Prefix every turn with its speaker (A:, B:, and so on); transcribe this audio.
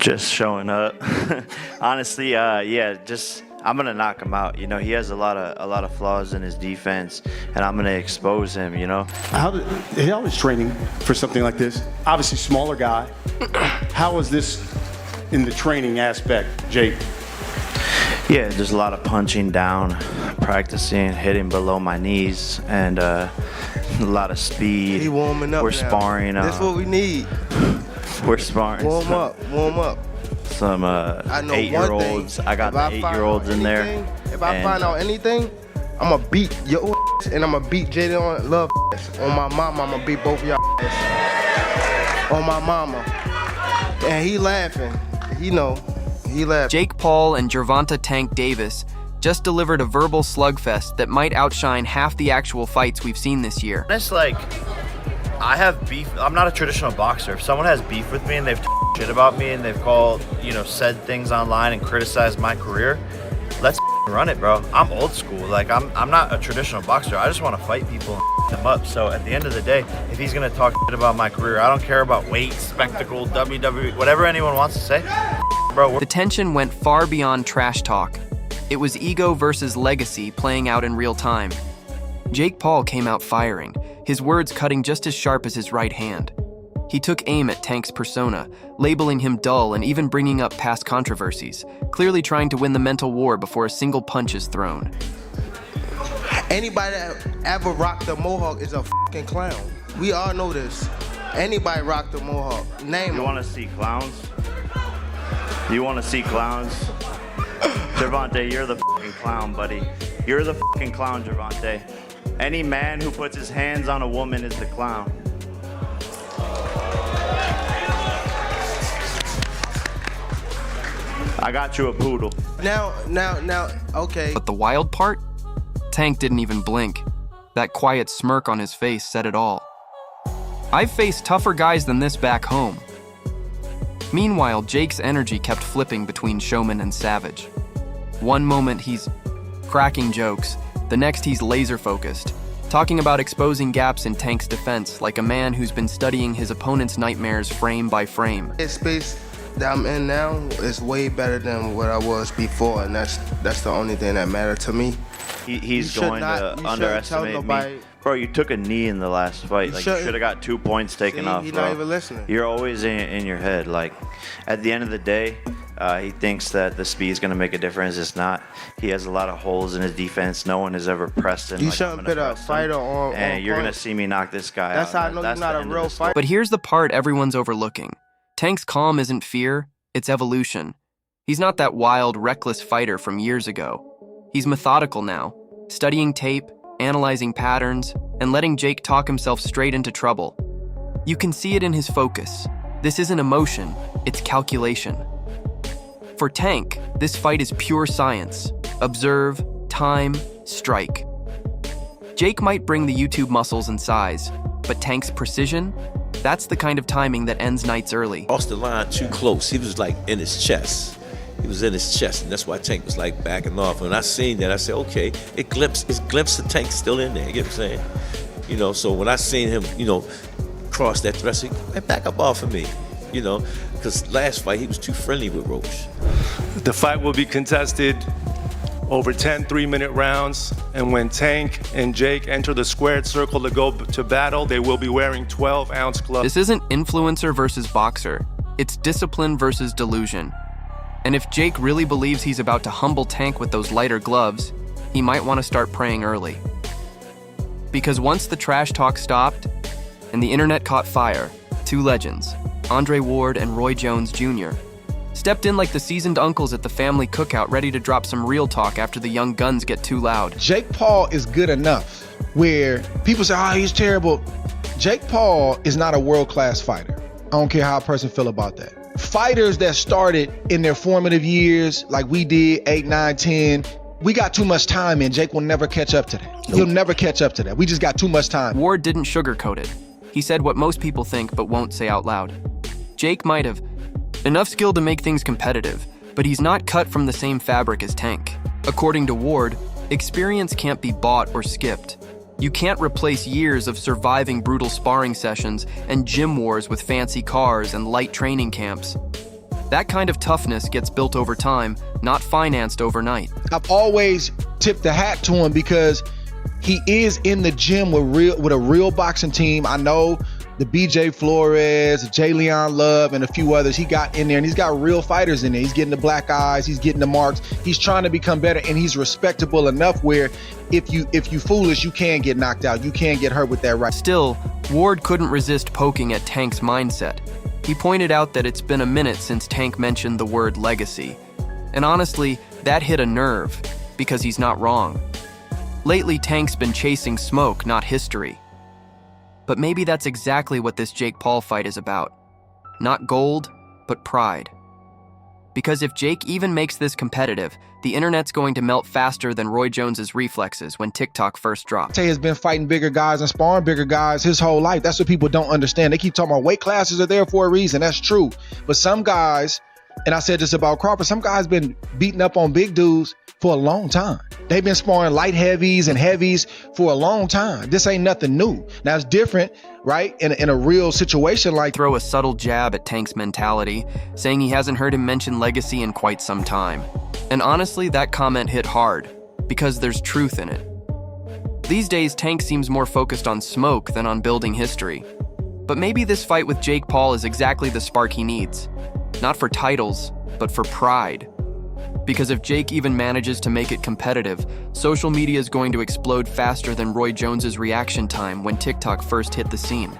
A: Just showing up. Honestly, yeah, just I'm gonna knock him out. You know, he has a lot of flaws in his defense, and I'm gonna expose him. You know.
B: How is training for something like this? Obviously, smaller guy. How was this in the training aspect, Jake?
A: Yeah, there's a lot of punching down, practicing, hitting below my knees, and a lot of speed.
C: He warming up.
A: We're
C: now.
A: sparring.
C: That's what we need.
A: We're sparring.
C: Warm up.
A: Some 8-year-olds. I got the 8-year-olds in there.
C: If I find out anything, I'm gonna beat your ass and I'm gonna beat Jaden on Love ass. On my mama, I'm gonna beat both of y'all ass. On my mama. And he laughing. He laughing.
D: Jake Paul and Gervonta Tank Davis just delivered a verbal slugfest that might outshine half the actual fights we've seen this year.
A: It's like, I have beef. I'm not a traditional boxer. If someone has beef with me and they've shit about me and they've called, said things online and criticized my career, let's run it, bro. I'm old school. Like, I'm not a traditional boxer. I just want to fight people and them up. So at the end of the day, if he's gonna talk shit about my career, I don't care about weight, spectacle, WWE, whatever anyone wants to say, bro.
D: The tension went far beyond trash talk. It was ego versus legacy playing out in real time. Jake Paul came out firing, his words cutting just as sharp as his right hand. He took aim at Tank's persona, labeling him dull and even bringing up past controversies, clearly trying to win the mental war before a single punch is thrown.
C: Anybody that ever rocked the mohawk is a fucking clown. We all know this. Anybody rocked the mohawk, name
A: You
C: them.
A: want to see clowns? You want to see clowns? Gervonta, you're the fucking clown, buddy. You're the fucking clown, Gervonta. Any man who puts his hands on a woman is the clown. I got you a poodle.
C: Now, okay.
D: But the wild part? Tank didn't even blink. That quiet smirk on his face said it all. I've faced tougher guys than this back home. Meanwhile, Jake's energy kept flipping between showman and savage. One moment he's cracking jokes, the next he's laser-focused, talking about exposing gaps in Tank's defense like a man who's been studying his opponent's nightmares frame by frame.
C: The space that I'm in now is way better than what I was before, and that's the only thing that mattered to me.
A: He's going to underestimate me. Bro, you took a knee in the last fight. Like, you should have got 2 points taken off,
C: He's
A: bro.
C: not even listening.
A: You're always in your head. Like, at the end of the day, he thinks that the speed is going to make a difference. It's not. He has a lot of holes in his defense. No one has ever pressed him.
C: You shouldn't put a fighter on.
A: And you're going to see me knock this guy out.
C: That's how I know you're not a real fighter.
D: But here's the part everyone's overlooking. Tank's calm isn't fear, it's evolution. He's not that wild, reckless fighter from years ago. He's methodical now, studying tape, analyzing patterns, and letting Jake talk himself straight into trouble. You can see it in his focus. This isn't emotion, it's calculation. For Tank, this fight is pure science. Observe, time, strike. Jake might bring the YouTube muscles and size, but Tank's precision? That's the kind of timing that ends nights early.
E: Crossed the line too close. He was like in his chest. He was in his chest, and that's why Tank was like backing off. And I seen that, I said, okay, it's glimpse of Tank still in there, you get what I'm saying? So when I seen him, cross that threshold, hey, back up off of me, because last fight he was too friendly with Roach.
F: The fight will be contested over 10 3-minute rounds, and when Tank and Jake enter the squared circle to go to battle, they will be wearing 12-ounce gloves.
D: This isn't influencer versus boxer. It's discipline versus delusion. And if Jake really believes he's about to humble Tank with those lighter gloves, he might want to start praying early. Because once the trash talk stopped and the internet caught fire, two legends, Andre Ward and Roy Jones Jr., stepped in like the seasoned uncles at the family cookout, ready to drop some real talk after the young guns get too loud.
G: Jake Paul is good enough where people say, oh, he's terrible. Jake Paul is not a world-class fighter. I don't care how a person feel about that. Fighters that started in their formative years, like we did, 8, 9, 10, we got too much time in. Jake will never catch up to that. Nope. He'll never catch up to that. We just got too much time.
D: Ward didn't sugarcoat it. He said what most people think but won't say out loud. Jake might have enough skill to make things competitive, but he's not cut from the same fabric as Tank. According to Ward, experience can't be bought or skipped. You can't replace years of surviving brutal sparring sessions and gym wars with fancy cars and light training camps. That kind of toughness gets built over time, not financed overnight.
G: I've always tipped the hat to him because he is in the gym with a real boxing team. I know the BJ Flores, J. Leon Love, and a few others he got in there, and he's got real fighters in there. He's getting the black eyes, he's getting the marks, he's trying to become better, and he's respectable enough where if you foolish, you can get knocked out, you can get hurt with that right.
D: Still, Ward couldn't resist poking at Tank's mindset. He pointed out that it's been a minute since Tank mentioned the word legacy. And honestly, that hit a nerve, because he's not wrong. Lately, Tank's been chasing smoke, not history. But maybe that's exactly what this Jake Paul fight is about. Not gold, but pride. Because if Jake even makes this competitive, the internet's going to melt faster than Roy Jones's reflexes when TikTok first dropped.
G: Tay has been fighting bigger guys and sparring bigger guys his whole life. That's what people don't understand. They keep talking about weight classes are there for a reason. That's true. But some guys, and I said this about Crawford, some guys been beating up on big dudes for a long time. They've been sparring light heavies and heavies for a long time. This ain't nothing new. Now it's different, right? In a real situation like
D: Throw a subtle jab at Tank's mentality, saying he hasn't heard him mention legacy in quite some time. And honestly, that comment hit hard, because there's truth in it. These days, Tank seems more focused on smoke than on building history. But maybe this fight with Jake Paul is exactly the spark he needs. Not for titles, but for pride. Because if Jake even manages to make it competitive, social media is going to explode faster than Roy Jones's reaction time when TikTok first hit the scene.